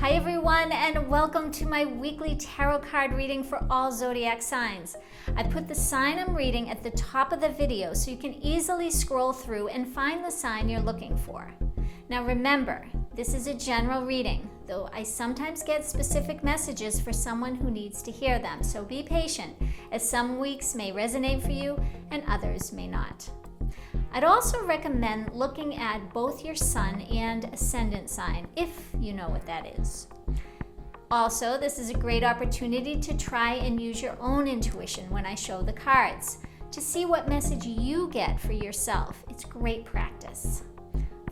Hi everyone, and welcome to my weekly tarot card reading for all zodiac signs. I put the sign I'm reading at the top of the video so you can easily scroll through and find the sign you're looking for. Now remember, this is a general reading, though I sometimes get specific messages for someone who needs to hear them, so be patient, as some weeks may resonate for you and others may not. I'd also recommend looking at both your sun and ascendant sign, if you know what that is. Also, this is a great opportunity to try and use your own intuition when I show the cards, to see what message you get for yourself. It's great practice.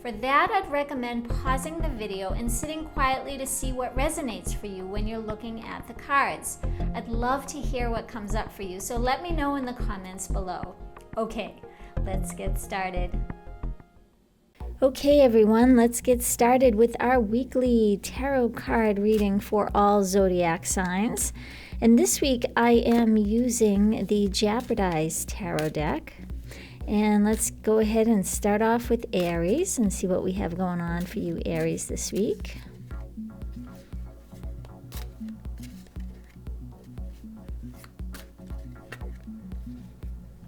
For that, I'd recommend pausing the video and sitting quietly to see what resonates for you when you're looking at the cards. I'd love to hear what comes up for you, so let me know in the comments below. Okay. Let's get started. Okay everyone, let's get started with our weekly tarot card reading for all zodiac signs. And this week I am using the Japardize tarot deck. And let's go ahead and start off with Aries and see what we have going on for you Aries this week.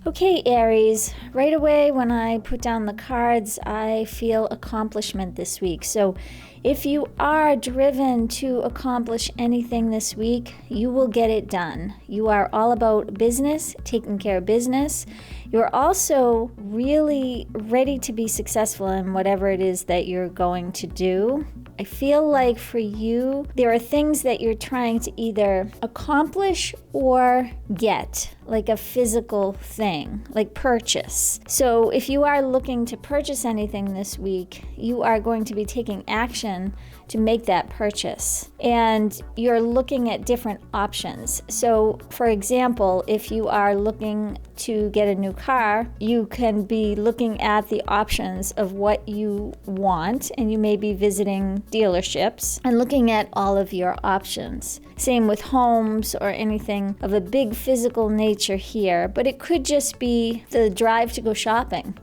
Okay, Aries, right away when I put down the cards, I feel accomplishment this week. So if you are driven to accomplish anything this week, you will get it done. You are all about business, taking care of business. You're also really ready to be successful in whatever it is that you're going to do. I feel like for you, there are things that you're trying to either accomplish or get, like a physical thing, like purchase. So if you are looking to purchase anything this week, you are going to be taking action to make that purchase. And you're looking at different options. So for example, if you are looking to get a new car, you can be looking at the options of what you want, and you may be visiting dealerships and looking at all of your options. Same with homes or anything of a big physical nature here, but it could just be the drive to go shopping.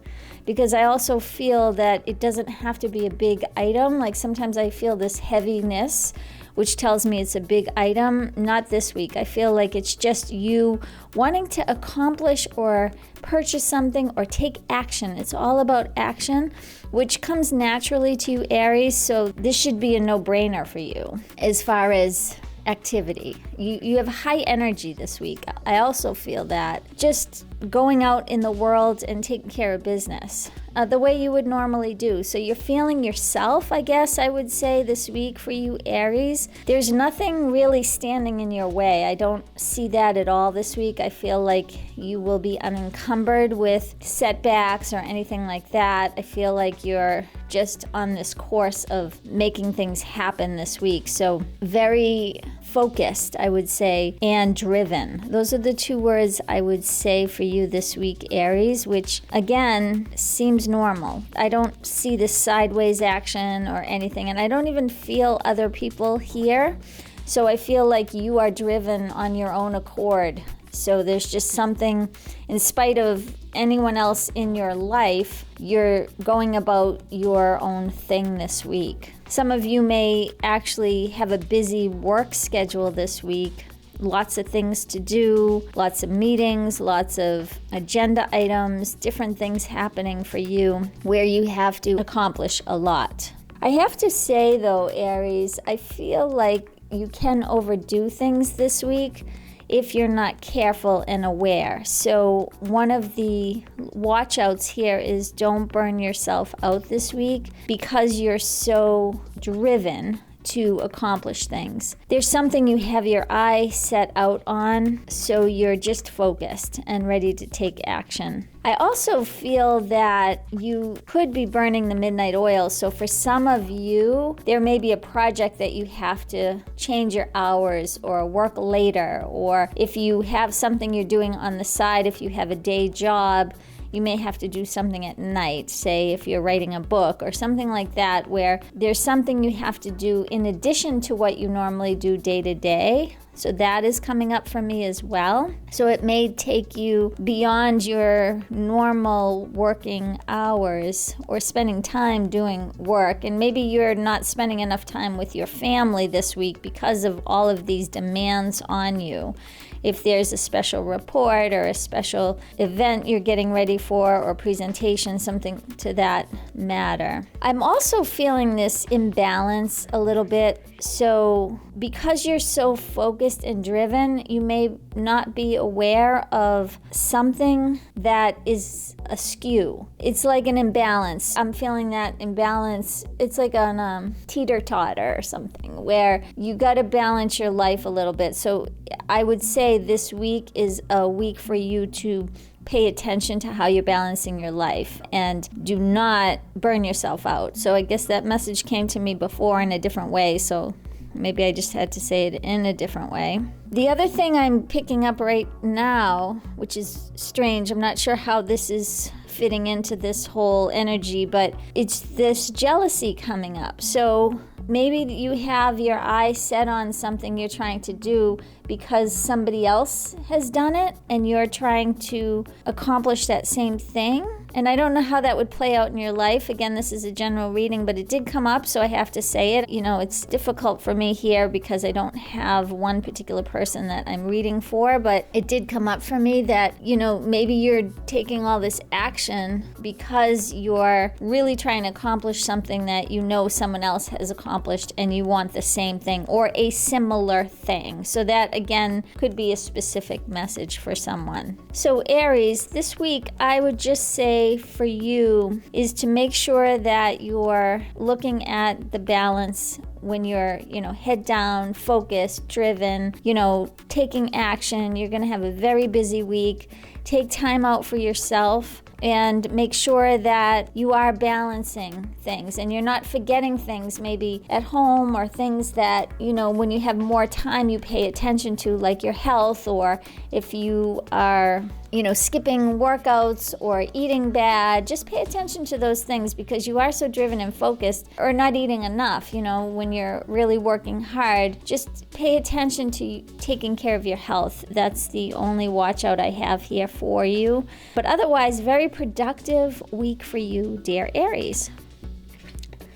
Because I also feel that it doesn't have to be a big item. Like sometimes I feel this heaviness, which tells me it's a big item. Not this week. I feel like it's just you wanting to accomplish or purchase something or take action. It's all about action, which comes naturally to you, Aries. So this should be a no-brainer for you as far as activity. You have high energy this week. I also feel that. Just going out in the world and taking care of business the way you would normally do. So you're feeling yourself, I guess I would say, this week for you Aries. There's nothing really standing in your way. I don't see that at all this week. I feel like you will be unencumbered with setbacks or anything like that. I feel like you're just on this course of making things happen this week. So very focused, I would say, and driven. Those are the two words I would say for you this week, Aries, which again seems normal. I don't see this sideways action or anything, and I don't even feel other people here. So I feel like you are driven on your own accord. So there's just something, in spite of anyone else in your life, you're going about your own thing this week. Some of you may actually have a busy work schedule this week. Lots of things to do, lots of meetings, lots of agenda items, different things happening for you where you have to accomplish a lot. I have to say though, Aries, I feel like you can overdo things this week if you're not careful and aware. So one of the watch outs here is don't burn yourself out this week because you're so driven to accomplish things. There's something you have your eye set out on, so you're just focused and ready to take action. I also feel that you could be burning the midnight oil. So for some of you, there may be a project that you have to change your hours or work later, or if you have something you're doing on the side, if you have a day job, you may have to do something at night, say if you're writing a book or something like that, where there's something you have to do in addition to what you normally do day to day. So that is coming up for me as well. So it may take you beyond your normal working hours or spending time doing work. And maybe you're not spending enough time with your family this week because of all of these demands on you. If there's a special report or a special event you're getting ready for, or presentation, something to that matter. I'm also feeling this imbalance a little bit. So because you're so focused and driven, you may not be aware of something that is askew. It's like an imbalance. I'm feeling that imbalance. It's like on teeter-totter or something, where you got to balance your life a little bit. So I would say this week is a week for you to pay attention to how you're balancing your life and do not burn yourself out. So I guess that message came to me before in a different way, so maybe I just had to say it in a different way. The other thing I'm picking up right now, which is strange, I'm not sure how this is fitting into this whole energy, but it's this jealousy coming up. So maybe you have your eye set on something you're trying to do because somebody else has done it and you're trying to accomplish that same thing. And I don't know how that would play out in your life. Again, this is a general reading, but it did come up, so I have to say it. You know, it's difficult for me here because I don't have one particular person that I'm reading for, but it did come up for me that, you know, maybe you're taking all this action because you're really trying to accomplish something that you know someone else has accomplished and you want the same thing or a similar thing. So that, again, could be a specific message for someone. So Aries, this week I would just say for you is to make sure that you're looking at the balance when you're, you know, head down, focused, driven, you know, taking action. You're going to have a very busy week. Take time out for yourself and make sure that you are balancing things and you're not forgetting things maybe at home, or things that, you know, when you have more time you pay attention to, like your health, or if you are, you know, skipping workouts or eating bad. Just pay attention to those things because you are so driven and focused, or not eating enough, you know, when you're really working hard. Just pay attention to taking care of your health. That's the only watch out I have here for you. But otherwise, very productive week for you, dear Aries.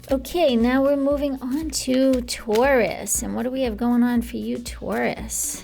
Okay, now we're moving on to Taurus. And what do we have going on for you, Taurus?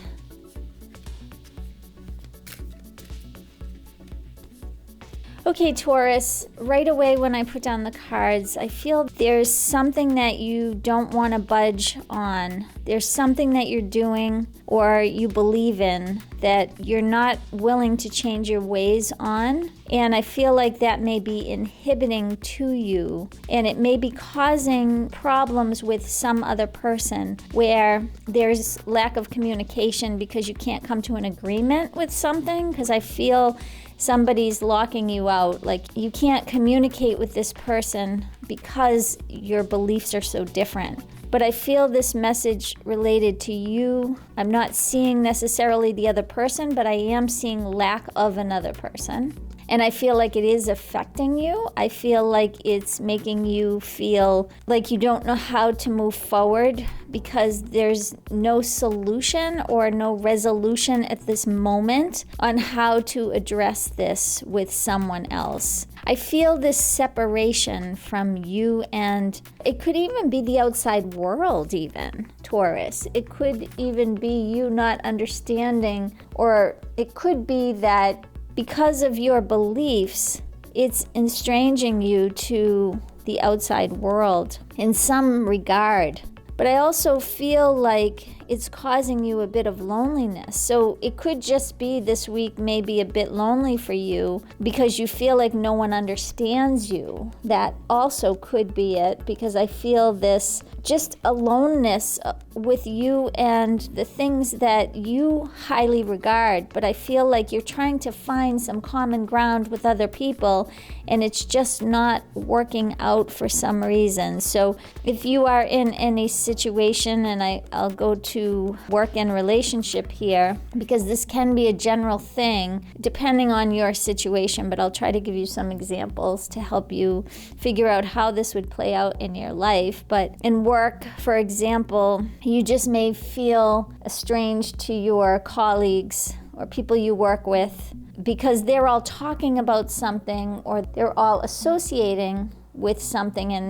Okay, Taurus, right away when I put down the cards, I feel there's something that you don't want to budge on. There's something that you're doing or you believe in that you're not willing to change your ways on. And I feel like that may be inhibiting to you, and it may be causing problems with some other person where there's lack of communication because you can't come to an agreement with something, because I feel somebody's locking you out. Like you can't communicate with this person because your beliefs are so different. But I feel this message related to you. I'm not seeing necessarily the other person, but I am seeing lack of another person. And I feel like it is affecting you. I feel like it's making you feel like you don't know how to move forward because there's no solution or no resolution at this moment on how to address this with someone else. I feel this separation from you, and it could even be the outside world even, Taurus. It could even be you not understanding, or it could be that because of your beliefs, it's estranging you to the outside world in some regard. But I also feel like it's causing you a bit of loneliness. So it could just be this week maybe a bit lonely for you because you feel like no one understands you. That also could be it, because I feel this just aloneness with you and the things that you highly regard. But I feel like you're trying to find some common ground with other people and it's just not working out for some reason. So if you are in any situation, and I'll go to to work in relationship here, because this can be a general thing depending on your situation, but I'll try to give you some examples to help you figure out how this would play out in your life. But in work, for example, you just may feel estranged to your colleagues or people you work with because they're all talking about something, or they're all associating with something, and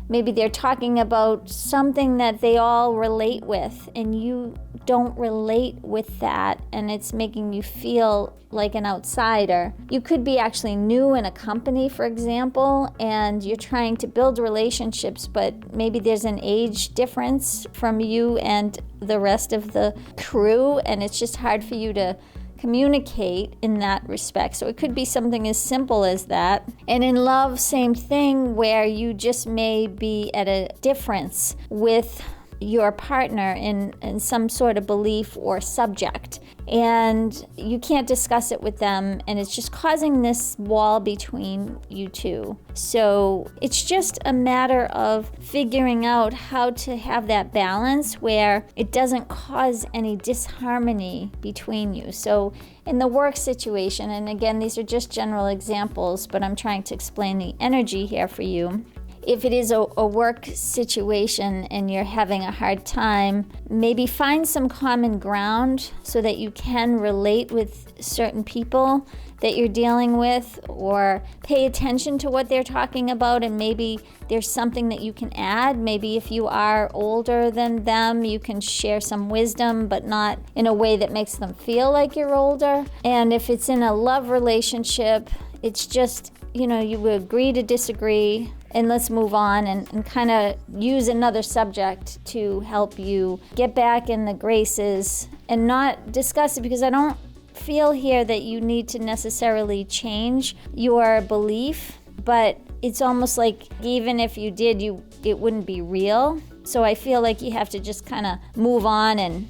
maybe they're talking about something that they all relate with, and you don't relate with that, and it's making you feel like an outsider. You could be actually new in a company, for example, and you're trying to build relationships, but maybe there's an age difference from you and the rest of the crew, and it's just hard for you to communicate in that respect. So it could be something as simple as that. And in love, same thing, where you just may be at a difference with your partner in some sort of belief or subject, and you can't discuss it with them, and it's just causing this wall between you two. So it's just a matter of figuring out how to have that balance where it doesn't cause any disharmony between you. So in the work situation, and again, these are just general examples, but I'm trying to explain the energy here for you. If it is a work situation and you're having a hard time, maybe find some common ground so that you can relate with certain people that you're dealing with, or pay attention to what they're talking about, and maybe there's something that you can add. Maybe if you are older than them, you can share some wisdom, but not in a way that makes them feel like you're older. And if it's in a love relationship, it's just, you agree to disagree, and let's move on and kind of use another subject to help you get back in the graces and not discuss it, because I don't feel here that you need to necessarily change your belief, but it's almost like even if you did, it wouldn't be real. So I feel like you have to just kind of move on and,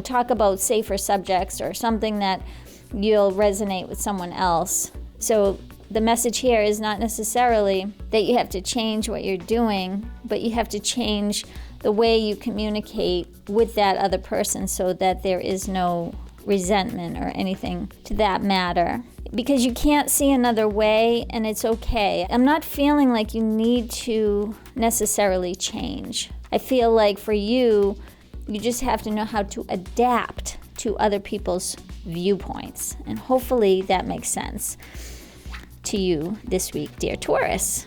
talk about safer subjects or something that you'll resonate with someone else. So the message here is not necessarily that you have to change what you're doing, but you have to change the way you communicate with that other person so that there is no resentment or anything to that matter. Because you can't see another way, and it's okay. I'm not feeling like you need to necessarily change. I feel like for you, you just have to know how to adapt to other people's viewpoints. And hopefully that makes sense to you this week, dear Taurus.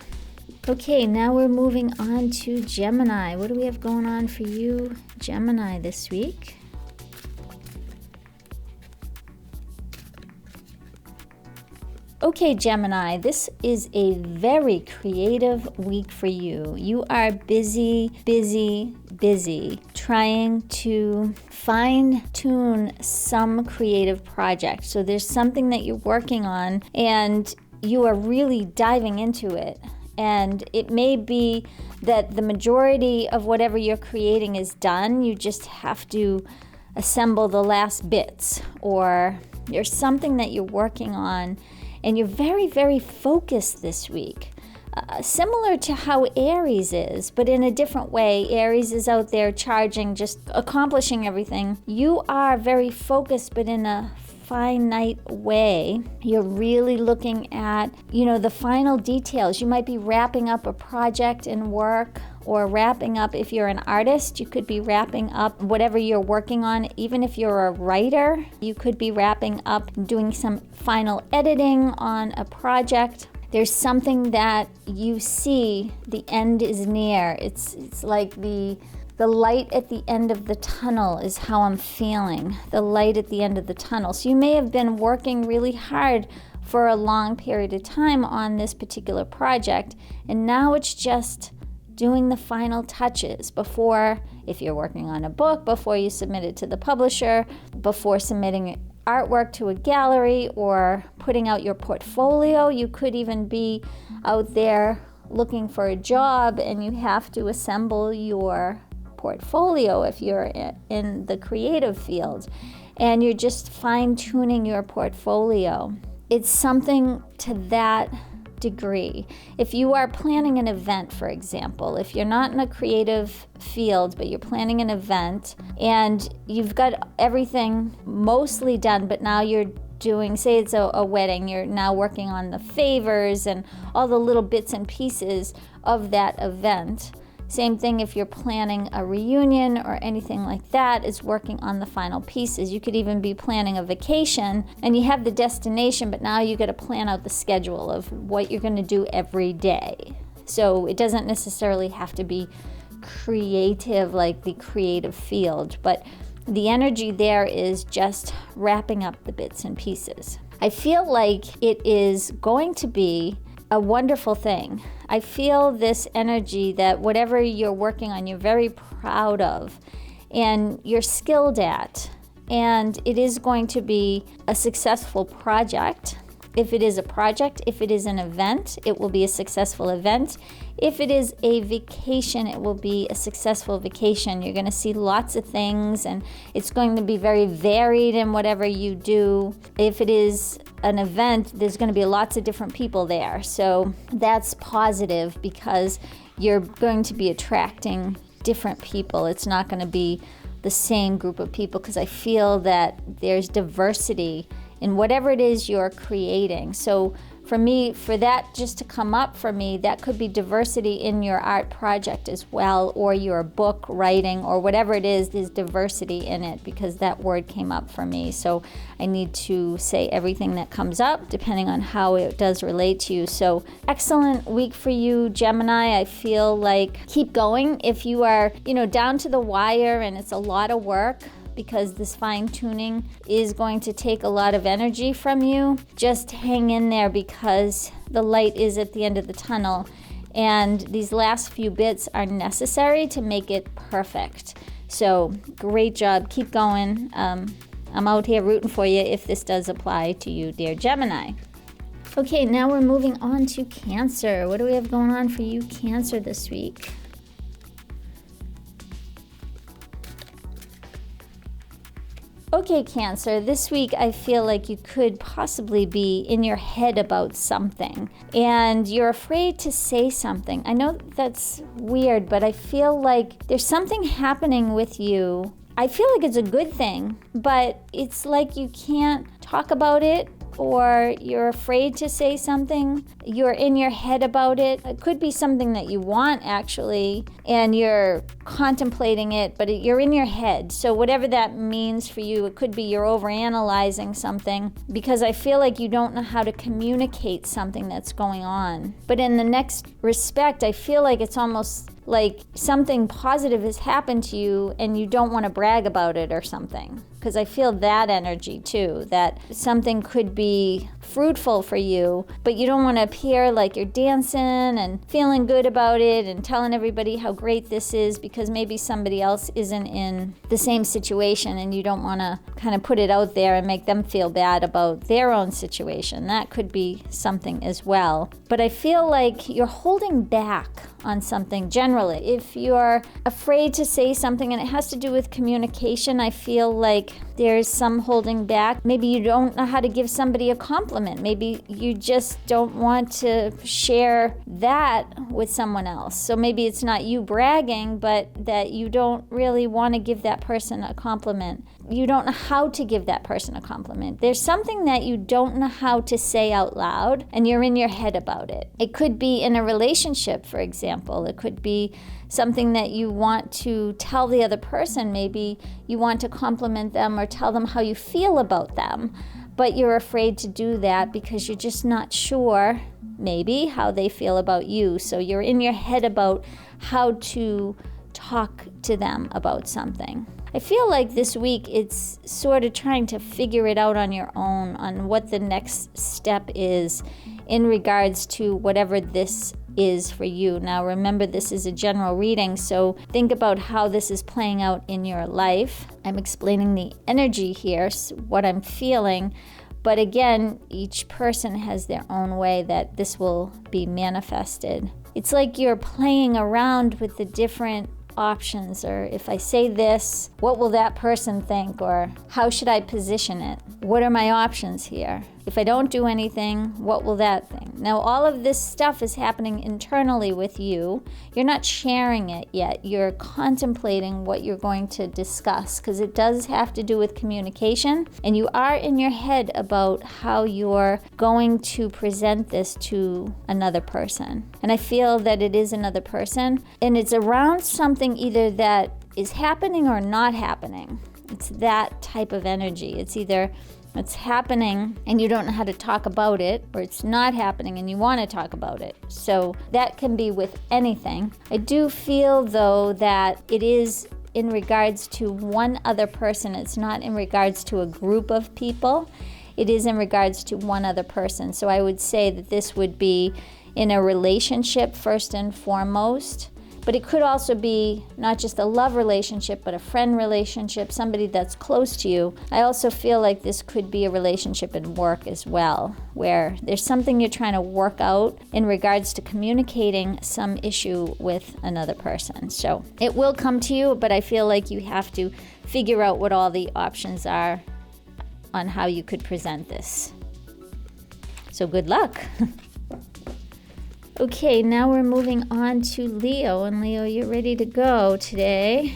Okay, now we're moving on to Gemini. What do we have going on for you, Gemini, this week? Okay, Gemini, this is a very creative week for you. You are busy trying to fine-tune some creative project. So there's something that you're working on, and you are really diving into it. And it may be that the majority of whatever you're creating is done. You just have to assemble the last bits, or there's something that you're working on, and you're very, very focused this week. Similar to how Aries is, but in a different way. Aries is out there charging, just accomplishing everything. You are very focused, but in a finite way. You're really looking at, the final details. You might be wrapping up a project in work, or wrapping up, if you're an artist, you could be wrapping up whatever you're working on. Even if you're a writer, you could be wrapping up, doing some final editing on a project. There's something that you see, the end is near. It's like the light at the end of the tunnel is how I'm feeling. The light at the end of the tunnel. So you may have been working really hard for a long period of time on this particular project, and now it's just doing the final touches before, if you're working on a book, before you submit it to the publisher, before submitting artwork to a gallery, or putting out your portfolio. You could even be out there looking for a job, and you have to assemble your portfolio if you're in the creative field, and you're just fine-tuning your portfolio. It's something to that degree. If you are planning an event, for example, if you're not in a creative field, but you're planning an event and you've got everything mostly done, but now you're doing, say it's a wedding, you're now working on the favors and all the little bits and pieces of that event. Same thing if you're planning a reunion or anything like that, is working on the final pieces. You could even be planning a vacation and you have the destination, but now you got to plan out the schedule of what you're going to do every day. So it doesn't necessarily have to be creative like the creative field, but the energy there is just wrapping up the bits and pieces. I feel like it is going to be a wonderful thing. I feel this energy that whatever you're working on, you're very proud of and you're skilled at, and it is going to be a successful project. If it is a project, if it is an event, it will be a successful event. If it is a vacation, it will be a successful vacation. You're going to see lots of things and it's going to be very varied in whatever you do. If it is an event, there's going to be lots of different people there. So that's positive because you're going to be attracting different people. It's not going to be the same group of people because I feel that there's diversity in whatever it is you're creating. So for me, for that just to come up for me, that could be diversity in your art project as well, or your book writing, or whatever it is, there's diversity in it because that word came up for me. So I need to say everything that comes up depending on how it does relate to you. So excellent week for you, Gemini. I feel like keep going. If you are, down to the wire and it's a lot of work, because this fine-tuning is going to take a lot of energy from you, just hang in there because the light is at the end of the tunnel and these last few bits are necessary to make it perfect. So great job, keep going. I'm out here rooting for you if this does apply to you, dear Gemini. Okay, now we're moving on to Cancer. What do we have going on for you, Cancer, this week? Okay, Cancer, this week I feel like you could possibly be in your head about something and you're afraid to say something. I know that's weird, but I feel like there's something happening with you. I feel like it's a good thing, but it's like you can't talk about it, or you're afraid to say something, you're in your head about it. It could be something that you want actually, and you're contemplating it, but you're in your head. So whatever that means for you, it could be you're overanalyzing something because I feel like you don't know how to communicate something that's going on. But in the next respect, I feel like it's almost like something positive has happened to you and you don't want to brag about it or something. Because I feel that energy too, that something could be fruitful for you, but you don't want to appear like you're dancing and feeling good about it and telling everybody how great this is because maybe somebody else isn't in the same situation and you don't want to kind of put it out there and make them feel bad about their own situation. That could be something as well. But I feel like you're holding back on something generally. If you're afraid to say something and it has to do with communication, I feel like there's some holding back. Maybe you don't know how to give somebody a compliment. Maybe you just don't want to share that with someone else. So maybe it's not you bragging, but that you don't really want to give that person a compliment. You don't know how to give that person a compliment. There's something that you don't know how to say out loud and you're in your head about it. It could be in a relationship, for example. It could be something that you want to tell the other person. Maybe you want to compliment them or tell them how you feel about them, but you're afraid to do that because you're just not sure maybe how they feel about you. So you're in your head about how to talk to them about something. I feel like this week it's sort of trying to figure it out on your own on what the next step is in regards to whatever this is for you. Now remember, this is a general reading, so think about how this is playing out in your life. I'm explaining the energy here, what I'm feeling, but again, each person has their own way that this will be manifested. It's like you're playing around with the different options, or if I say this, what will that person think, or how should I position it? What are my options here? If I don't do anything, what will that thing? Now, all of this stuff is happening internally with you. You're not sharing it yet. You're contemplating what you're going to discuss, because it does have to do with communication, and you are in your head about how you're going to present this to another person. And I feel that it is another person, and it's around something either that is happening or not happening. It's that type of energy. It's either it's happening and you don't know how to talk about it, or it's not happening and you want to talk about it. So that can be with anything. I do feel, though, that it is in regards to one other person. It's not in regards to a group of people. It is in regards to one other person. So I would say that this would be in a relationship first and foremost. But it could also be not just a love relationship, but a friend relationship, somebody that's close to you. I also feel like this could be a relationship in work as well, where there's something you're trying to work out in regards to communicating some issue with another person. So it will come to you, but I feel like you have to figure out what all the options are on how you could present this. So good luck. Okay, now we're moving on to Leo. And Leo, you're ready to go today.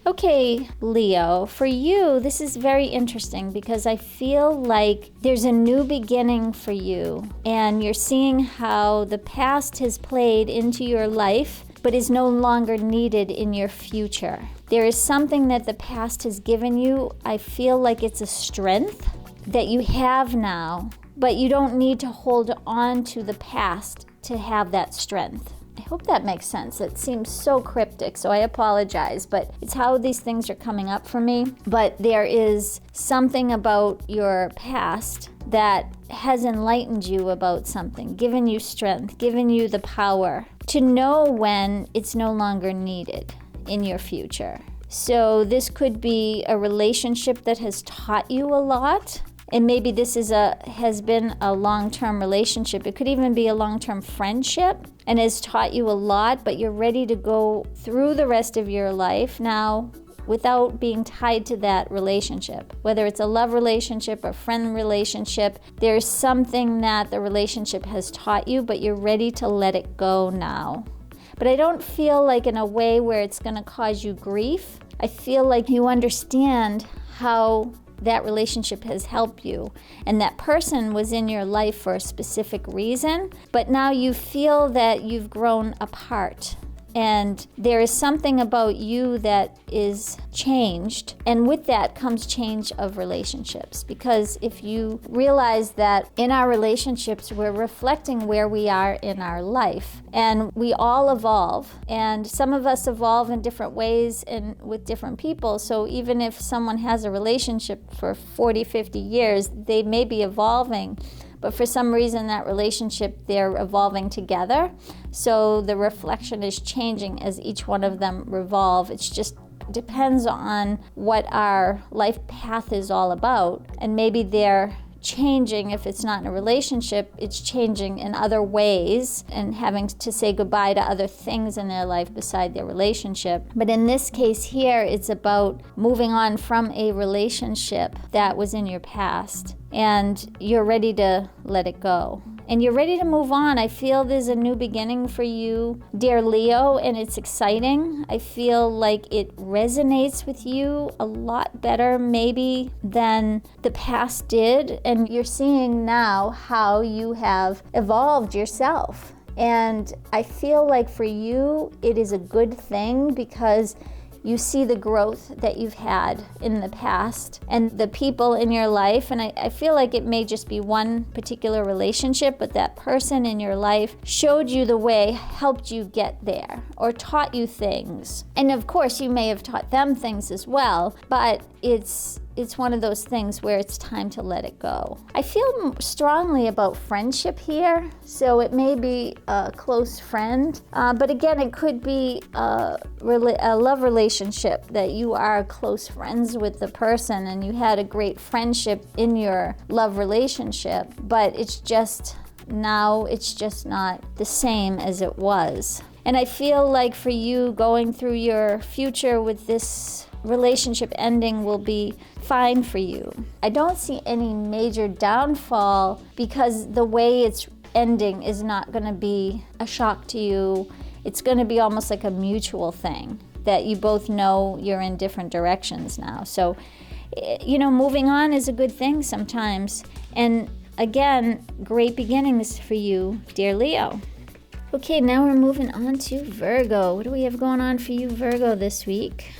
Okay, Leo, for you, this is very interesting because I feel like there's a new beginning for you. And you're seeing how the past has played into your life, but is no longer needed in your future. There is something that the past has given you. I feel like it's a strength that you have now, but you don't need to hold on to the past to have that strength. I hope that makes sense. It seems so cryptic, so I apologize, but it's how these things are coming up for me. But there is something about your past that has enlightened you about something, given you strength, given you the power to know when it's no longer needed in your future. So this could be a relationship that has taught you a lot. And maybe this has been a long-term relationship. It could even be a long-term friendship and has taught you a lot, but you're ready to go through the rest of your life now without being tied to that relationship. Whether it's a love relationship or friend relationship, there's something that the relationship has taught you, but you're ready to let it go now. But I don't feel like in a way where it's going to cause you grief. I feel like you understand how that relationship has helped you, and that person was in your life for a specific reason, but now you feel that you've grown apart. And there is something about you that is changed. And with that comes change of relationships. Because if you realize that in our relationships, we're reflecting where we are in our life. And we all evolve. And some of us evolve in different ways and with different people. So even if someone has a relationship for 40, 50 years, they may be evolving. But for some reason, that relationship, they're evolving together. So the reflection is changing as each one of them revolve. It just depends on what our life path is all about. And maybe they're changing. If it's not in a relationship, it's changing in other ways and having to say goodbye to other things in their life beside their relationship. But in this case here, it's about moving on from a relationship that was in your past, and you're ready to let it go. And you're ready to move on. I feel there's a new beginning for you, dear Leo, and it's exciting. I feel like it resonates with you a lot better maybe than the past did. And you're seeing now how you have evolved yourself. And I feel like for you, it is a good thing because you see the growth that you've had in the past and the people in your life. And I feel like it may just be one particular relationship, but that person in your life showed you the way, helped you get there, or taught you things. And of course, you may have taught them things as well, but it's one of those things where it's time to let it go. I feel strongly about friendship here, so it may be a close friend, but again, it could be a love relationship that you are close friends with the person and you had a great friendship in your love relationship, but it's just not the same as it was. And I feel like for you going through your future with this relationship ending will be fine for you. I don't see any major downfall because the way it's ending is not going to be a shock to you. It's going to be almost like a mutual thing that you both know you're in different directions now. So, moving on is a good thing sometimes. And again, great beginnings for you, dear Leo. Okay, now we're moving on to Virgo. What do we have going on for you, Virgo, this week?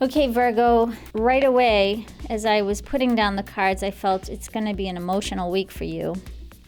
Okay, Virgo, right away, as I was putting down the cards, I felt it's going to be an emotional week for you.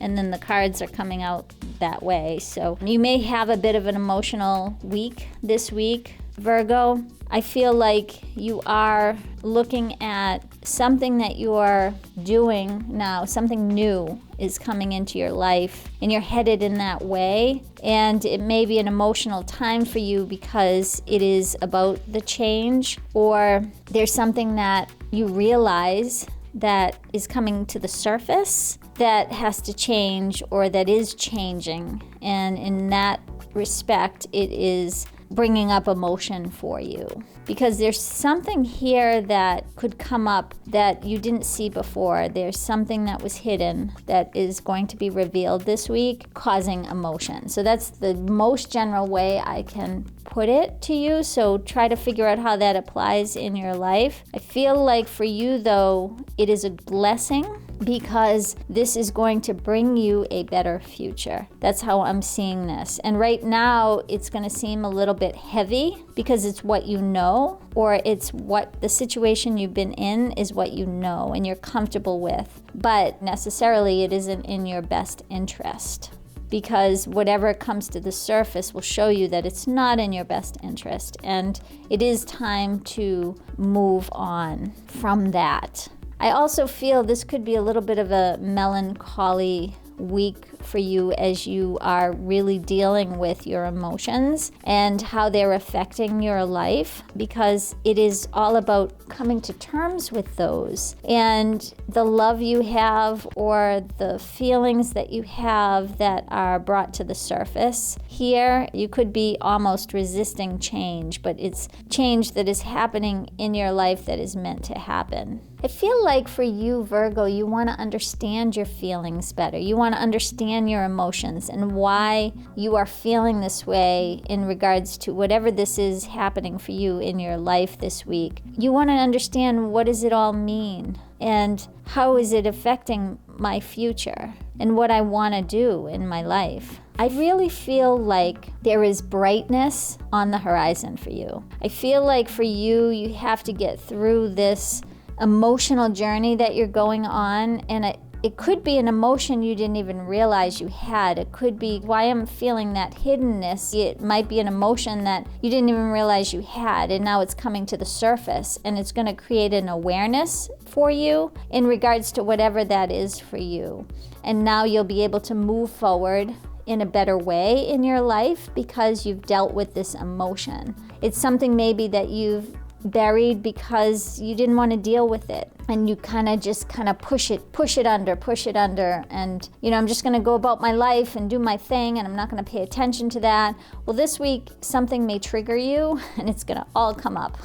And then the cards are coming out that way. So you may have a bit of an emotional week this week, Virgo. I feel like you are looking at something that you are doing now, something new is coming into your life, and you're headed in that way. And it may be an emotional time for you because it is about the change, or there's something that you realize that is coming to the surface that has to change or that is changing. And in that respect, it is bringing up emotion for you because there's something here that could come up that you didn't see before. There's something that was hidden that is going to be revealed this week, causing emotion. So that's the most general way I can put it to you. So try to figure out how that applies in your life. I feel like for you, though, it is a blessing because this is going to bring you a better future. That's how I'm seeing this. And right now, it's going to seem a little bit heavy because it's what you know, or it's what the situation you've been in is what you know and you're comfortable with. But necessarily, it isn't in your best interest, because whatever comes to the surface will show you that it's not in your best interest. And it is time to move on from that. I also feel this could be a little bit of a melancholy week for you as you are really dealing with your emotions and how they're affecting your life, because it is all about coming to terms with those and the love you have or the feelings that you have that are brought to the surface. Here, you could be almost resisting change, but it's change that is happening in your life that is meant to happen. I feel like for you, Virgo, you want to understand your feelings better. You want to understand your emotions and why you are feeling this way in regards to whatever this is happening for you in your life this week. You want to understand, what does it all mean? And how is it affecting my future and what I want to do in my life? I really feel like there is brightness on the horizon for you. I feel like for you, you have to get through this emotional journey that you're going on, and it could be an emotion you didn't even realize you had. It could be why I'm feeling that hiddenness. It might be an emotion that you didn't even realize you had, and now it's coming to the surface, and it's going to create an awareness for you in regards to whatever that is for you. And now you'll be able to move forward in a better way in your life because you've dealt with this emotion. It's something maybe that you've buried because you didn't want to deal with it, and you kind of push it under, and I'm just going to go about my life and do my thing, and I'm not going to pay attention to that. Well, this week something may trigger you and it's going to all come up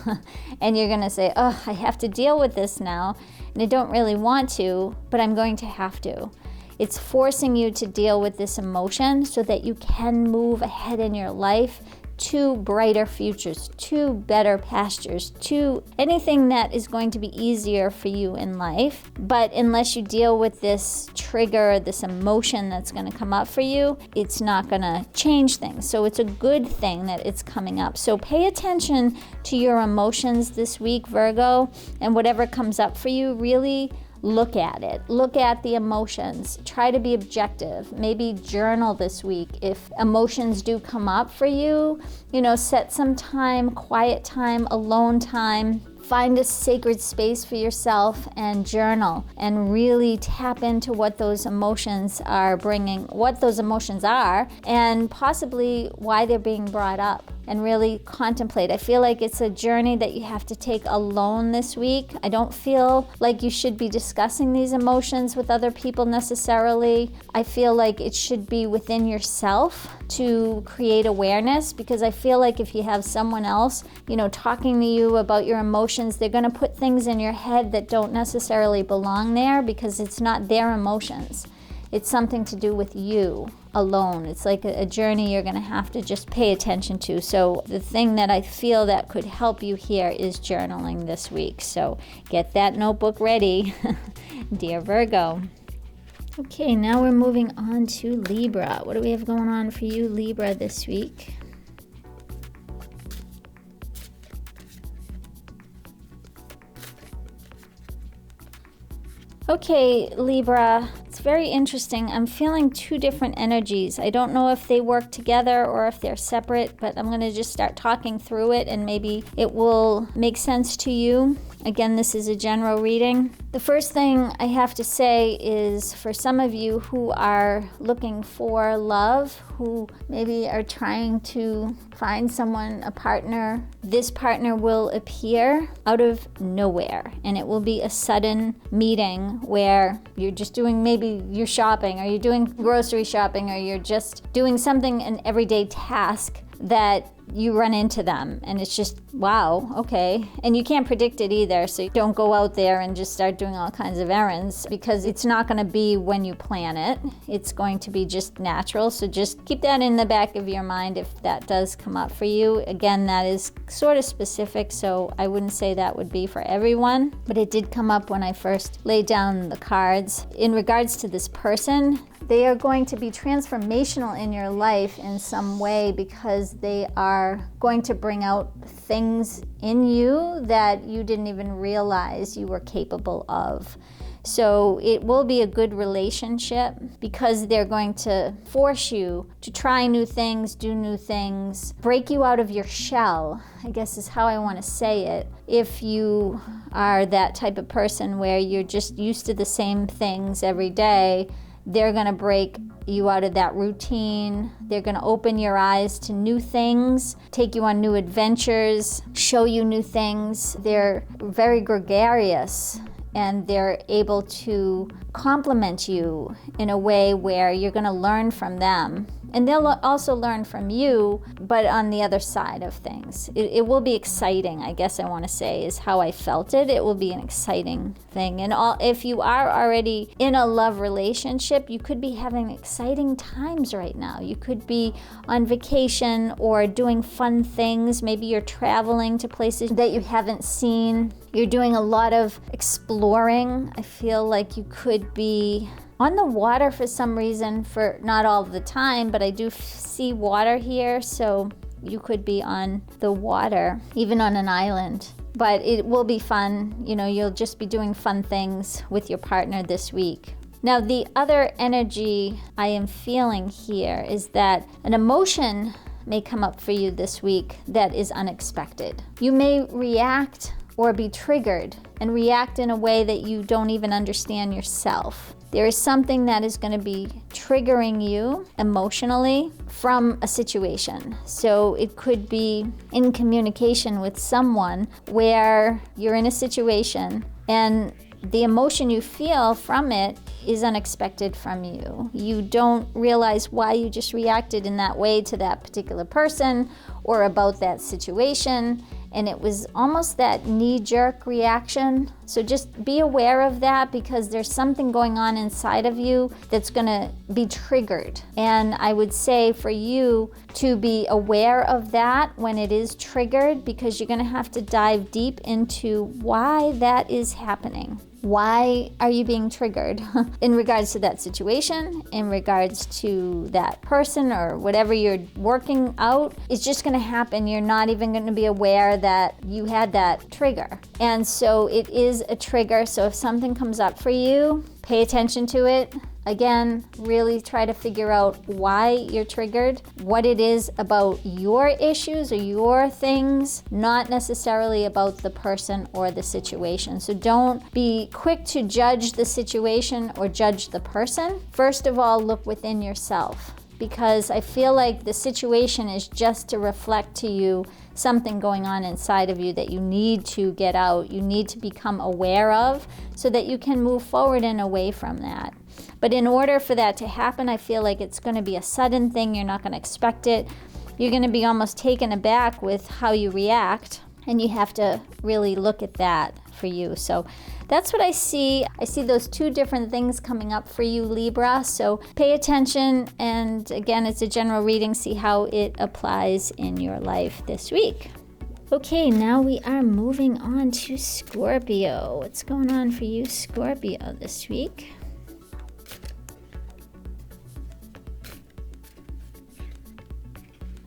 and you're going to say, oh, I have to deal with this now, and I don't really want to, but I'm going to have to. It's forcing you to deal with this emotion so that you can move ahead in your life to brighter futures, to better pastures, to anything that is going to be easier for you in life. But unless you deal with this trigger, this emotion that's going to come up for you, it's not going to change things. So it's a good thing that it's coming up. So pay attention to your emotions this week, Virgo, and whatever comes up for you, really look at it. Look at the emotions. Try to be objective. Maybe journal this week. If emotions do come up for you, set some time, quiet time, alone time. Find a sacred space for yourself and journal and really tap into what those emotions are bringing, what those emotions are, and possibly why they're being brought up. and really contemplate. I feel like it's a journey that you have to take alone this week. I don't feel like you should be discussing these emotions with other people necessarily. I feel like it should be within yourself to create awareness, because I feel like if you have someone else, talking to you about your emotions, they're going to put things in your head that don't necessarily belong there, because it's not their emotions. It's something to do with you alone. It's like a journey you're going to have to just pay attention to. So the thing that I feel that could help you here is journaling this week. So get that notebook ready, dear Virgo. Okay, now we're moving on to Libra. What do we have going on for you, Libra, this week? Okay, Libra, it's very interesting. I'm feeling two different energies. I don't know if they work together or if they're separate, but I'm going to just start talking through it and maybe it will make sense to you. Again, this is a general reading. The first thing I have to say is for some of you who are looking for love, who maybe are trying to find someone, a partner, this partner will appear out of nowhere, and it will be a sudden meeting where you're just doing, maybe you're shopping or you're doing grocery shopping or you're just doing something, an everyday task that you run into them and it's just, wow, okay. And you can't predict it either, so don't go out there and just start doing all kinds of errands, because it's not going to be when you plan it. It's going to be just natural, so just keep that in the back of your mind if that does come up for you. Again, that is sort of specific, so I wouldn't say that would be for everyone, but it did come up when I first laid down the cards. In regards to this person, they are going to be transformational in your life in some way, because they are going to bring out things in you that you didn't even realize you were capable of. So it will be a good relationship, because they're going to force you to try new things, do new things, break you out of your shell, I guess is how I want to say it. If you are that type of person where you're just used to the same things every day, they're going to break you out of that routine. They're going to open your eyes to new things, take you on new adventures, show you new things. They're very gregarious, and they're able to compliment you in a way where you're going to learn from them. And they'll also learn from you, but on the other side of things. It will be exciting, I guess I want to say, is how I felt it. It will be an exciting thing. And if you are already in a love relationship, you could be having exciting times right now. You could be on vacation or doing fun things. Maybe you're traveling to places that you haven't seen. You're doing a lot of exploring. I feel like you could be on the water for some reason, for not all the time, but I do see water here, so you could be on the water, even on an island. But it will be fun. You'll just be doing fun things with your partner this week. Now, the other energy I am feeling here is that an emotion may come up for you this week that is unexpected. You may react or be triggered and react in a way that you don't even understand yourself. There is something that is going to be triggering you emotionally from a situation. So it could be in communication with someone where you're in a situation and the emotion you feel from it is unexpected from you. You don't realize why you just reacted in that way to that particular person or about that situation. And it was almost that knee-jerk reaction. So just be aware of that, because there's something going on inside of you that's going to be triggered. And I would say for you to be aware of that when it is triggered, because you're going to have to dive deep into why that is happening. Why are you being triggered in regards to that situation, in regards to that person, or whatever you're working out? It's just going to happen. You're not even going to be aware that you had that trigger. And so it is a trigger. So if something comes up for you, pay attention to it. Again, really try to figure out why you're triggered, what it is about your issues or your things, not necessarily about the person or the situation. So don't be quick to judge the situation or judge the person. First of all, look within yourself. because I feel like the situation is just to reflect to you something going on inside of you that you need to get out, you need to become aware of so that you can move forward and away from that. But in order for that to happen, I feel like it's going to be a sudden thing. You're not going to expect it. You're going to be almost taken aback with how you react, and you have to really look at that for you. So that's what I see. I see those two different things coming up for you, Libra. So pay attention, and again, it's a general reading. See how it applies in your life this week. Okay, now we are moving on to Scorpio. What's going on for you, Scorpio, this week?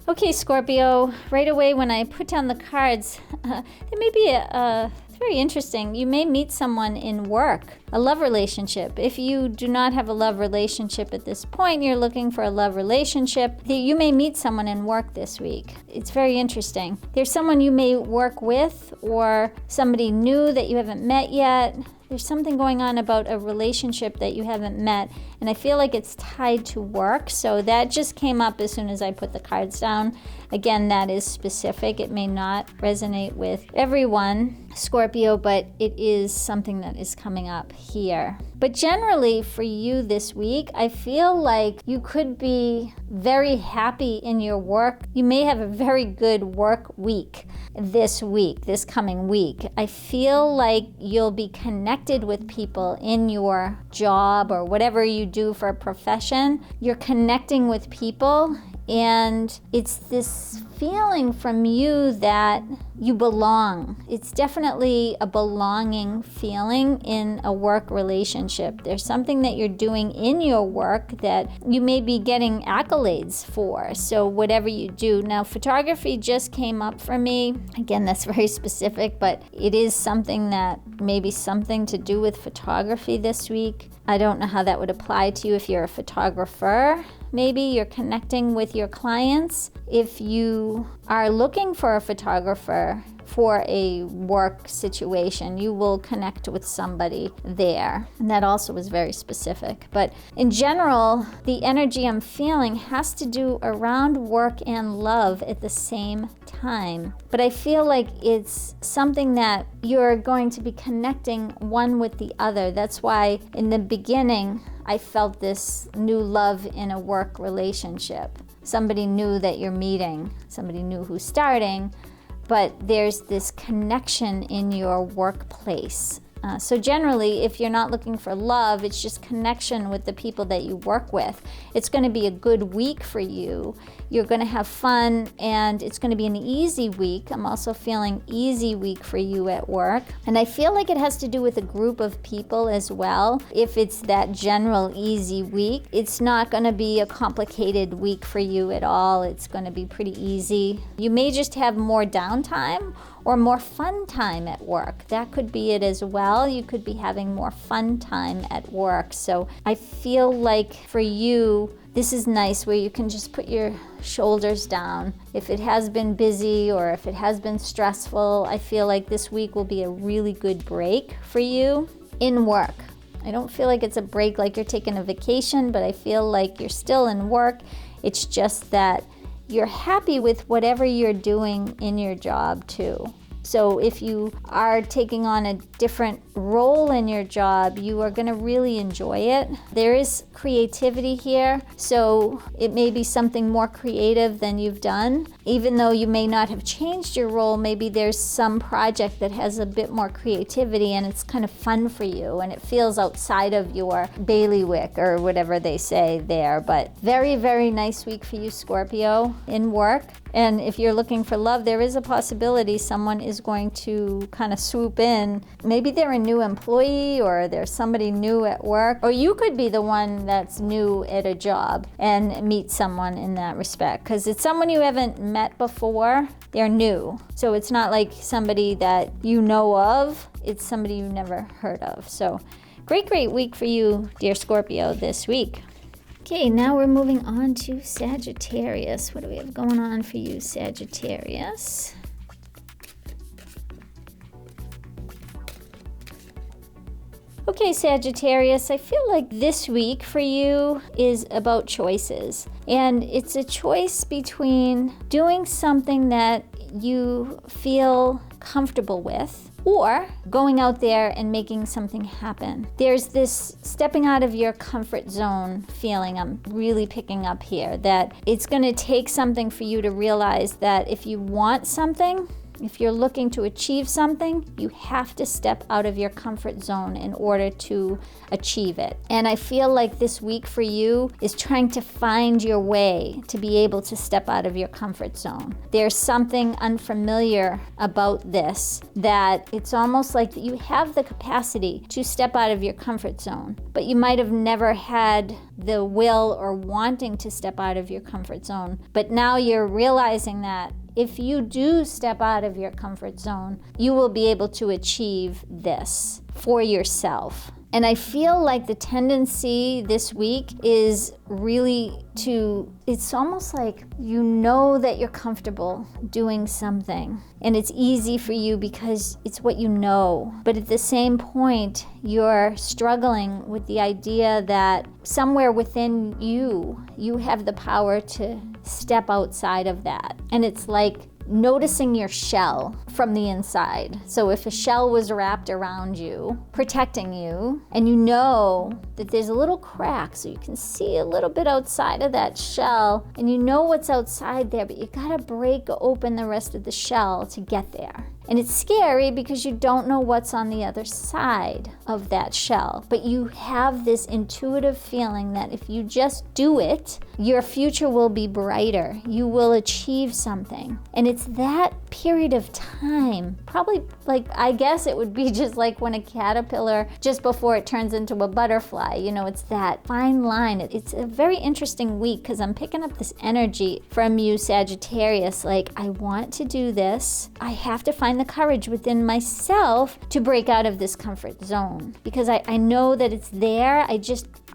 Okay, Scorpio, right away when I put down the cards, there may be it's very interesting. You may meet someone in work, a love relationship. If you do not have a love relationship at this point, you're looking for a love relationship, you may meet someone in work this week. It's very interesting. There's someone you may work with or somebody new that you haven't met yet. There's something going on about a relationship that you haven't met, and I feel like it's tied to work. So that just came up as soon as I put the cards down. Again, that is specific. It may not resonate with everyone, Scorpio, but it is something that is coming up here. But generally for you this week, I feel like you could be very happy in your work. You may have a very good work week this week, this coming week. I feel like you'll be connected with people in your job or whatever you do for a profession. You're connecting with people, and it's this feeling from you that you belong. It's definitely a belonging feeling in a work relationship. There's something that you're doing in your work that you may be getting accolades for. So whatever you do. Now, photography just came up for me. Again, that's very specific, but it is something that maybe something to do with photography this week. I don't know how that would apply to you if you're a photographer. Maybe you're connecting with your clients. If you are looking for a photographer for a work situation, you will connect with somebody there. And that also was very specific. But in general, the energy I'm feeling has to do around work and love at the same time. But I feel like it's something that you're going to be connecting one with the other. That's why in the beginning, I felt this new love in a work relationship. Somebody new that you're meeting, somebody new who's starting, but there's this connection in your workplace. So generally, if you're not looking for love, it's just connection with the people that you work with. It's going to be a good week for you. You're going to have fun, and it's going to be an easy week. I'm also feeling easy week for you at work. And I feel like it has to do with a group of people as well. If it's that general easy week, it's not going to be a complicated week for you at all. It's going to be pretty easy. You may just have more downtime or more fun time at work. That could be it as well. You could be having more fun time at work. So I feel like for you, this is nice where you can just put your shoulders down. If it has been busy or if it has been stressful, I feel like this week will be a really good break for you in work. I don't feel like it's a break like you're taking a vacation, but I feel like you're still in work. It's just that you're happy with whatever you're doing in your job too. So if you are taking on a different role in your job, you are going to really enjoy it. There is creativity here, so it may be something more creative than you've done. Even though you may not have changed your role, maybe there's some project that has a bit more creativity and it's kind of fun for you and it feels outside of your bailiwick or whatever they say there. But very, very nice week for you, Scorpio, in work. And if you're looking for love, there is a possibility someone is going to kind of swoop in. Maybe they're a new employee or there's somebody new at work, or you could be the one that's new at a job and meet someone in that respect. Because it's someone you haven't met before, they're new. So it's not like somebody that you know of, it's somebody you've never heard of. So great week for you, dear Scorpio, this week. Okay, now we're moving on to Sagittarius. What do we have going on for you, Sagittarius? Okay, Sagittarius, I feel like this week for you is about choices. And it's a choice between doing something that you feel comfortable with or going out there and making something happen. There's this stepping out of your comfort zone feeling I'm really picking up here, that it's going to take something for you to realize that if you want something, if you're looking to achieve something, you have to step out of your comfort zone in order to achieve it. And I feel like this week for you is trying to find your way to be able to step out of your comfort zone. There's something unfamiliar about this, that it's almost like you have the capacity to step out of your comfort zone, but you might have never had the will or wanting to step out of your comfort zone. But now you're realizing that if you do step out of your comfort zone, you will be able to achieve this for yourself. And I feel like the tendency this week is really it's almost like you know that you're comfortable doing something. And it's easy for you because it's what you know. But at the same point, you're struggling with the idea that somewhere within you have the power to step outside of that. And it's like noticing your shell from the inside. So if a shell was wrapped around you, protecting you, and you know that there's a little crack so you can see a little bit outside of that shell, and you know what's outside there, but you gotta break open the rest of the shell to get there. And it's scary because you don't know what's on the other side of that shell, but you have this intuitive feeling that if you just do it, your future will be brighter. You will achieve something. And it's that period of time, probably like, I guess it would be just like when a caterpillar, just before it turns into a butterfly, it's that fine line. It's a very interesting week because I'm picking up this energy from you, Sagittarius, like, I want to do this. I have to find the courage within myself to break out of this comfort zone because I know that it's there.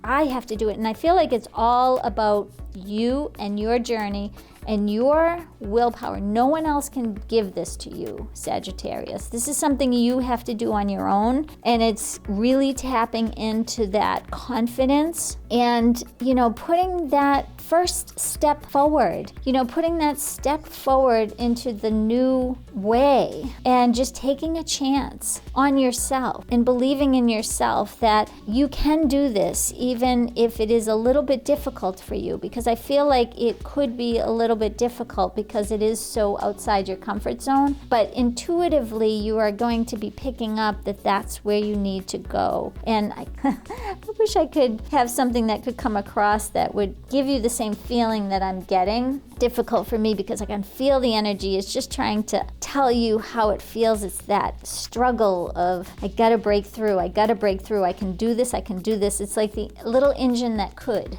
I have to do it. And I feel like it's all about you and your journey and your willpower. No one else can give this to you, Sagittarius. This is something you have to do on your own, and it's really tapping into that confidence and, putting that first step forward, putting that step forward into the new way and just taking a chance on yourself and believing in yourself that you can do this, even if it is a little bit difficult for you, because I feel like it could be a little bit difficult because it is so outside your comfort zone, but intuitively you are going to be picking up that that's where you need to go. And I wish I could have something that could come across that would give you the same feeling that I'm getting. Difficult for me because I can feel the energy. It's just trying to tell you how it feels. It's that struggle of, I gotta break through, I can do this, It's like the little engine that could,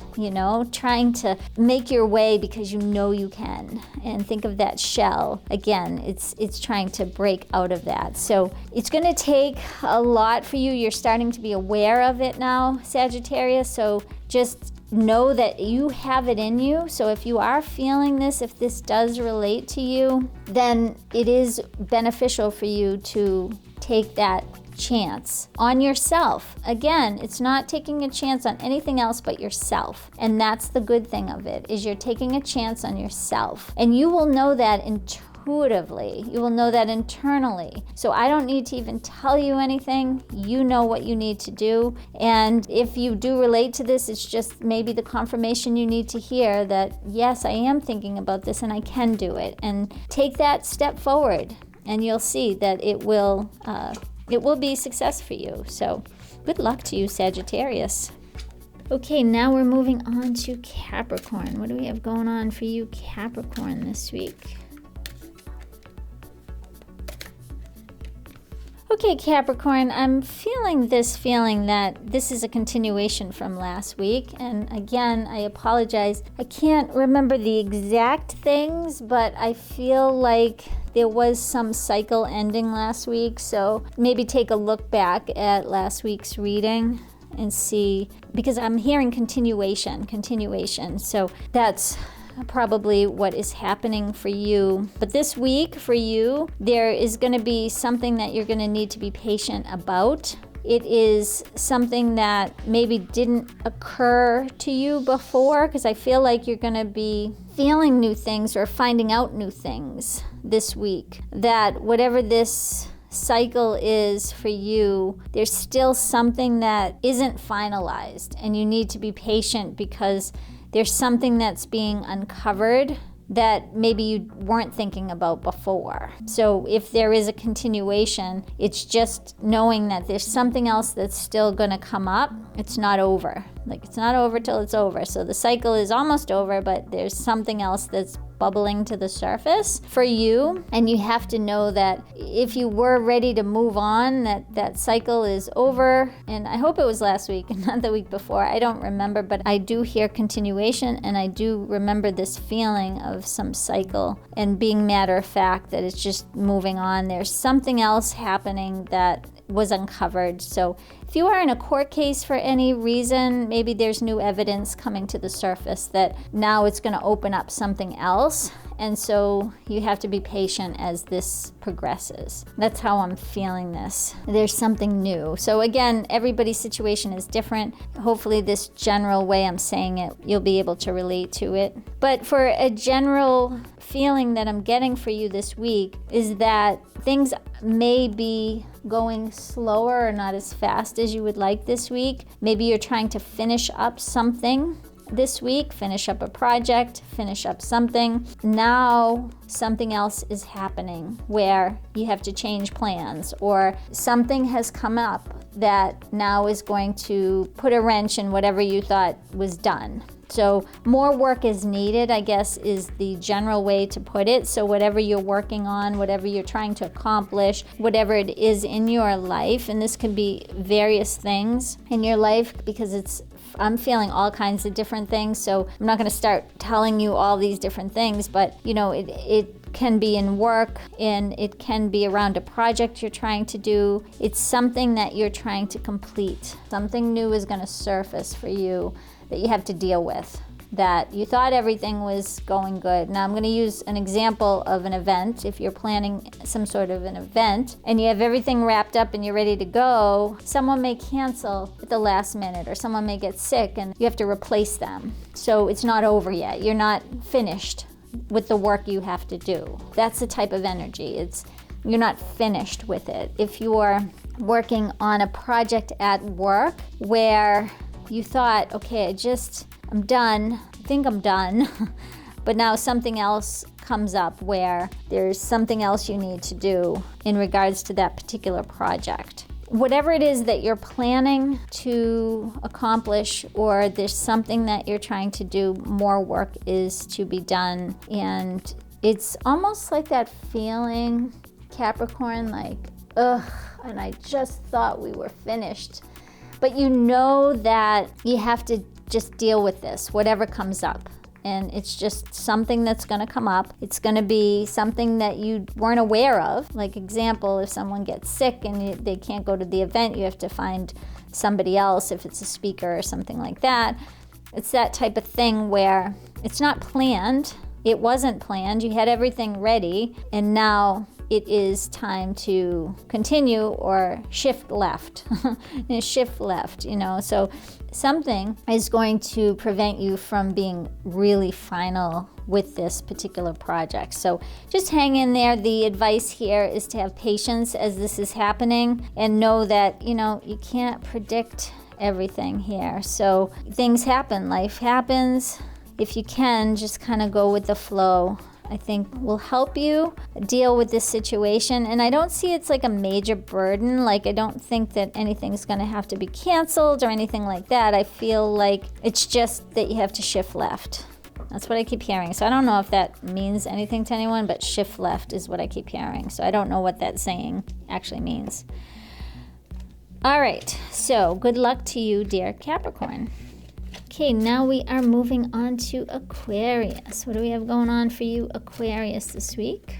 trying to make your way because you know you can. And think of that shell. Again, it's trying to break out of that. So it's gonna take a lot for you. You're starting to be aware of it now, Sagittarius. So just know that you have it in you. So if you are feeling this, if this does relate to you, then it is beneficial for you to take that chance on yourself. Again, it's not taking a chance on anything else but yourself. And that's the good thing of it, is you're taking a chance on yourself. And you will know that intuitively. You will know that internally. So I don't need to even tell you anything. You know what you need to do. And if you do relate to this, it's just maybe the confirmation you need to hear that, yes, I am thinking about this and I can do it. And take that step forward and you'll see that it will be success for you. So good luck to you, Sagittarius. Okay, now we're moving on to Capricorn. What do we have going on for you, Capricorn, this week? Okay, Capricorn, I'm feeling that this is a continuation from last week. And again, I apologize. I can't remember the exact things, but I feel like there was some cycle ending last week. So maybe take a look back at last week's reading and see, because I'm hearing continuation. So that's probably what is happening for you. But this week for you, there is going to be something that you're going to need to be patient about. it is something that maybe didn't occur to you before, because I feel like you're going to be feeling new things or finding out new things this week. That whatever this cycle is for you, there's still something that isn't finalized, and you need to be patient because there's something that's being uncovered that maybe you weren't thinking about before. So if there is a continuation, it's just knowing that there's something else that's still going to come up. It's not over. Like, it's not over till it's over. So the cycle is almost over, but there's something else that's bubbling to the surface for you. And you have to know that if you were ready to move on, that cycle is over. And I hope it was last week and not the week before. I don't remember, but I do hear continuation, and I do remember this feeling of some cycle and being matter of fact that it's just moving on. There's something else happening that was uncovered. So if you are in a court case for any reason, maybe there's new evidence coming to the surface that now it's going to open up something else. And so you have to be patient as this progresses. That's how I'm feeling this. There's something new. So again, everybody's situation is different. Hopefully this general way I'm saying it, you'll be able to relate to it. But for a general feeling that I'm getting for you this week is that things may be going slower or not as fast as you would like this week. Maybe you're trying to finish up something this week, finish up a project, finish up something. Now something else is happening where you have to change plans, or something has come up that now is going to put a wrench in whatever you thought was done. So more work is needed, I guess, is the general way to put it. So whatever you're working on, whatever you're trying to accomplish, whatever it is in your life, and this could be various things in your life, because I'm feeling all kinds of different things. So I'm not going to start telling you all these different things, but you know, it can be in work, and it can be around a project you're trying to do. It's something that you're trying to complete. Something new is going to surface for you that you have to deal with, that you thought everything was going good. Now I'm going to use an example of an event. If you're planning some sort of an event and you have everything wrapped up and you're ready to go, someone may cancel at the last minute, or someone may get sick and you have to replace them. So it's not over yet. You're not finished with the work you have to do. That's the type of energy. You're not finished with it. If you're working on a project at work where you thought, okay, I'm done. I think I'm done. But now something else comes up where there's something else you need to do in regards to that particular project. Whatever it is that you're planning to accomplish, or there's something that you're trying to do, more work is to be done. And it's almost like that feeling, Capricorn, like, ugh, and I just thought we were finished. But you know that you have to just deal with this, whatever comes up. And it's just something that's going to come up. It's going to be something that you weren't aware of. Like, example, if someone gets sick and they can't go to the event, you have to find somebody else if it's a speaker or something like that. It's that type of thing where it's not planned. It wasn't planned. You had everything ready, and now it is time to continue or shift left. Shift left, So something is going to prevent you from being really final with this particular project. So just hang in there. The advice here is to have patience as this is happening, and know that, you can't predict everything here. So things happen, life happens. If you can, just kind of go with the flow. I think will help you deal with this situation. And I don't see it's like a major burden. Like, I don't think that anything's going to have to be canceled or anything like that. I feel like it's just that you have to shift left. That's what I keep hearing. So I don't know if that means anything to anyone, but shift left is what I keep hearing. So I don't know what that saying actually means. All right. So good luck to you, dear Capricorn. Okay, now we are moving on to Aquarius. What do we have going on for you, Aquarius, this week?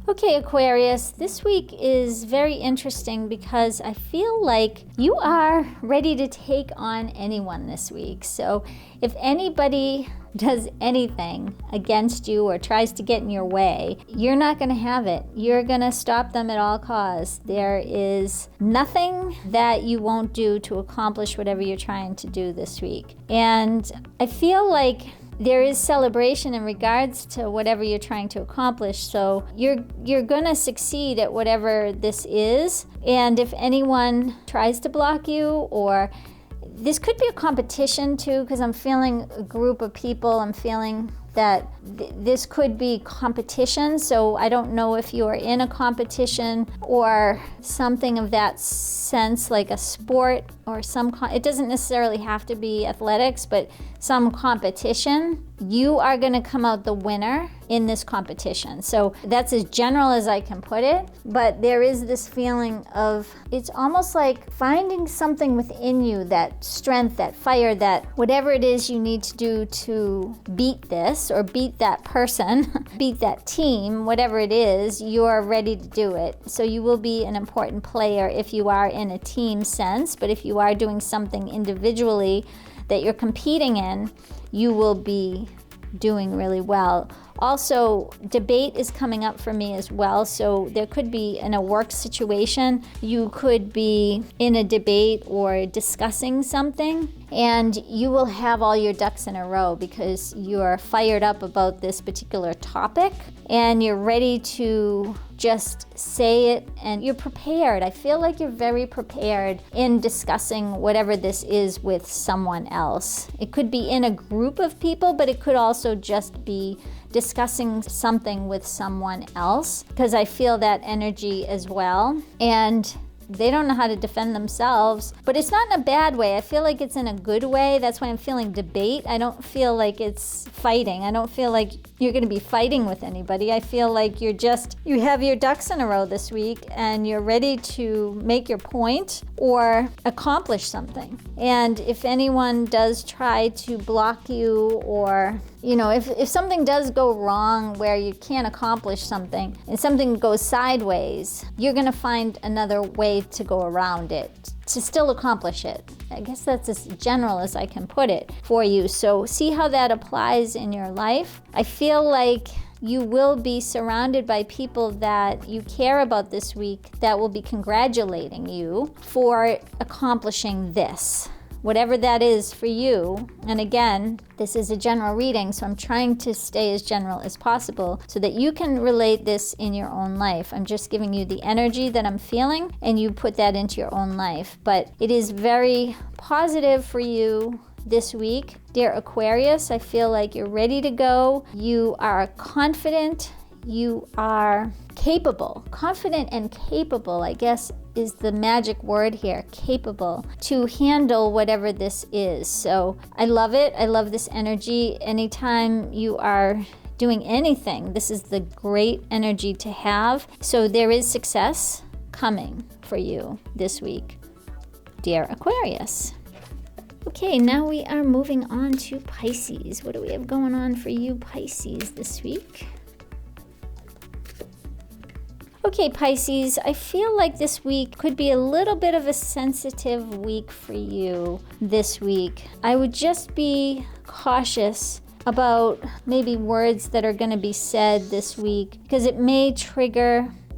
Okay, Aquarius, this week is very interesting because I feel like you are ready to take on anyone this week. So if anybody does anything against you or tries to get in your way, you're not going to have it. You're going to stop them at all costs. There is nothing that you won't do to accomplish whatever you're trying to do this week. And I feel like there is celebration in regards to whatever you're trying to accomplish. So you're gonna succeed at whatever this is. And if anyone tries to block you, or this could be a competition too, because I'm feeling a group of people, I'm feeling that this could be competition. So I don't know if you are in a competition or something of that sense, like a sport or it doesn't necessarily have to be athletics, but some competition. You are going to come out the winner in this competition. So that's as general as I can put it, but there is this feeling of, it's almost like finding something within you, that strength, that fire, that whatever it is you need to do to beat this or beat that person, beat that team, whatever it is, you're ready to do it. So you will be an important player if you are in a team sense, but if you are doing something individually that you're competing in, you will be doing really well. Also, debate is coming up for me as well. So there could be in a work situation, you could be in a debate or discussing something, and you will have all your ducks in a row because you're fired up about this particular topic and you're ready to just say it, and you're prepared. I feel like you're very prepared in discussing whatever this is with someone else. It could be in a group of people, but it could also just be discussing something with someone else, because I feel that energy as well. And they don't know how to defend themselves, but it's not in a bad way. I feel like it's in a good way. That's why I'm feeling debate. I don't feel like it's fighting. I don't feel like you're going to be fighting with anybody. I feel like you have your ducks in a row this week and you're ready to make your point or accomplish something. And if anyone does try to block you, or if something does go wrong where you can't accomplish something and something goes sideways, you're going to find another way to go around it to still accomplish it. I guess that's as general as I can put it for you. So see how that applies in your life. I feel like you will be surrounded by people that you care about this week that will be congratulating you for accomplishing this, whatever that is for you. And again, this is a general reading, so I'm trying to stay as general as possible so that you can relate this in your own life. I'm just giving you the energy that I'm feeling, and you put that into your own life. But it is very positive for you this week, dear Aquarius. I feel like you're ready to go. You are confident. You are capable. Confident and capable, I guess, is the magic word here. Capable to handle whatever this is. So I love it. I love this energy. Anytime you are doing anything, this is the great energy to have. So there is success coming for you this week, dear Aquarius. Okay, now we are moving on to Pisces. What do we have going on for you, Pisces, this week? Okay, Pisces, I feel like this week could be a little bit of a sensitive week for you this week. I would just be cautious about maybe words that are going to be said this week, because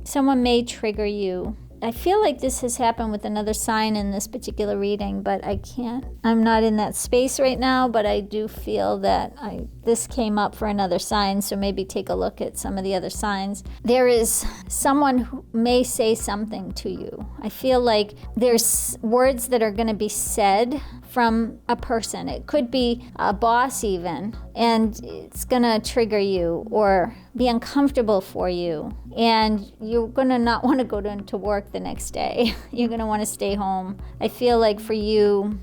someone may trigger you. I feel like this has happened with another sign in this particular reading, but I'm not in that space right now, but I do feel that this came up for another sign, so maybe take a look at some of the other signs. There is someone who may say something to you. I feel like there's words that are going to be said from a person. It could be a boss even, and it's going to trigger you or be uncomfortable for you, and you're going to not want to go to work the next day. You're going to want to stay home. I feel like for you,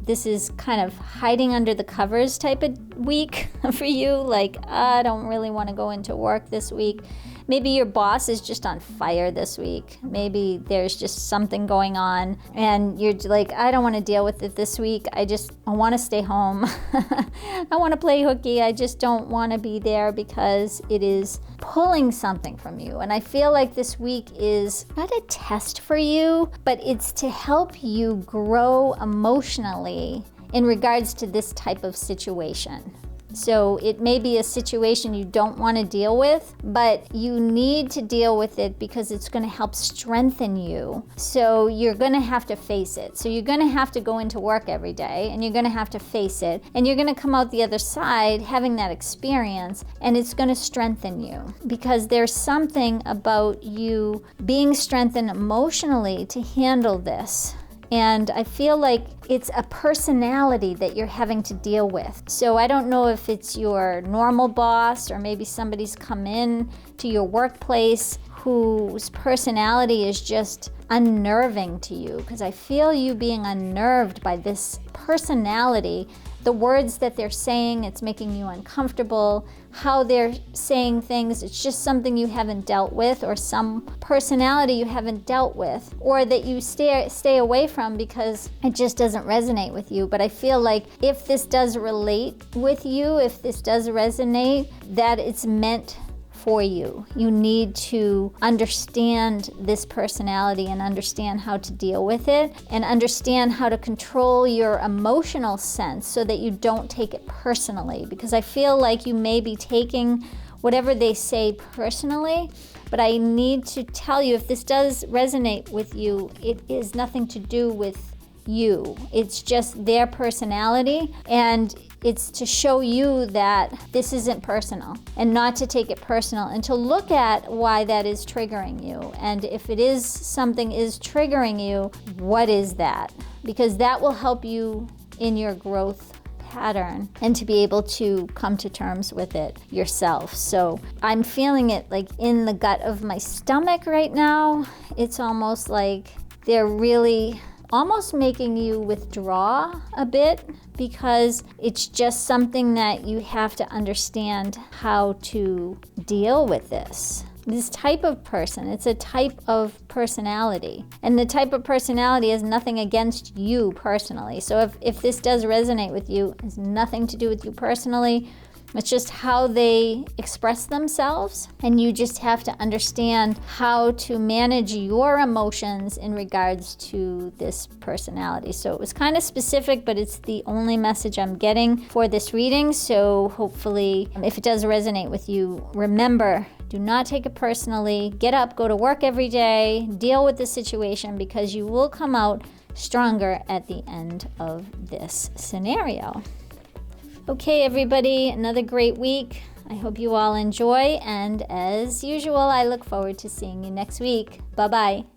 this is kind of hiding under the covers type of week for you. Like, I don't really want to go into work this week. Maybe your boss is just on fire this week. Maybe there's just something going on and you're like, I don't want to deal with it this week. I want to stay home. I want to play hooky. I just don't want to be there because it is pulling something from you. And I feel like this week is not a test for you, but it's to help you grow emotionally in regards to this type of situation. So it may be a situation you don't want to deal with, but you need to deal with it because it's going to help strengthen you. So you're going to have to face it. So you're going to have to go into work every day, and you're going to have to face it, and you're going to come out the other side having that experience, and it's going to strengthen you because there's something about you being strengthened emotionally to handle this. And I feel like it's a personality that you're having to deal with. So I don't know if it's your normal boss or maybe somebody's come in to your workplace whose personality is just unnerving to you, because I feel you being unnerved by this personality. The words that they're saying, it's making you uncomfortable. How they're saying things, it's just something you haven't dealt with, or some personality you haven't dealt with, or that you stay away from because it just doesn't resonate with you. But I feel like if this does relate with you, if this does resonate, that it's meant for you. You need to understand this personality and understand how to deal with it and understand how to control your emotional sense so that you don't take it personally, because I feel like you may be taking whatever they say personally. But I need to tell you, if this does resonate with you, it is nothing to do with you. It's just their personality, and it's to show you that this isn't personal, and not to take it personal, and to look at why that is triggering you. And if it is something is triggering you, what is that? Because that will help you in your growth pattern and to be able to come to terms with it yourself. So I'm feeling it like in the gut of my stomach right now. It's almost like they're really almost making you withdraw a bit, because it's just something that you have to understand how to deal with this. This type of person, it's a type of personality. And the type of personality has nothing against you personally. So if this does resonate with you, it has nothing to do with you personally. It's just how they express themselves, and you just have to understand how to manage your emotions in regards to this personality. So it was kind of specific, but it's the only message I'm getting for this reading. So hopefully, if it does resonate with you, remember, do not take it personally. Get up, go to work every day, deal with the situation, because you will come out stronger at the end of this scenario. Okay, everybody, another great week. I hope you all enjoy, and as usual, I look forward to seeing you next week. Bye-bye.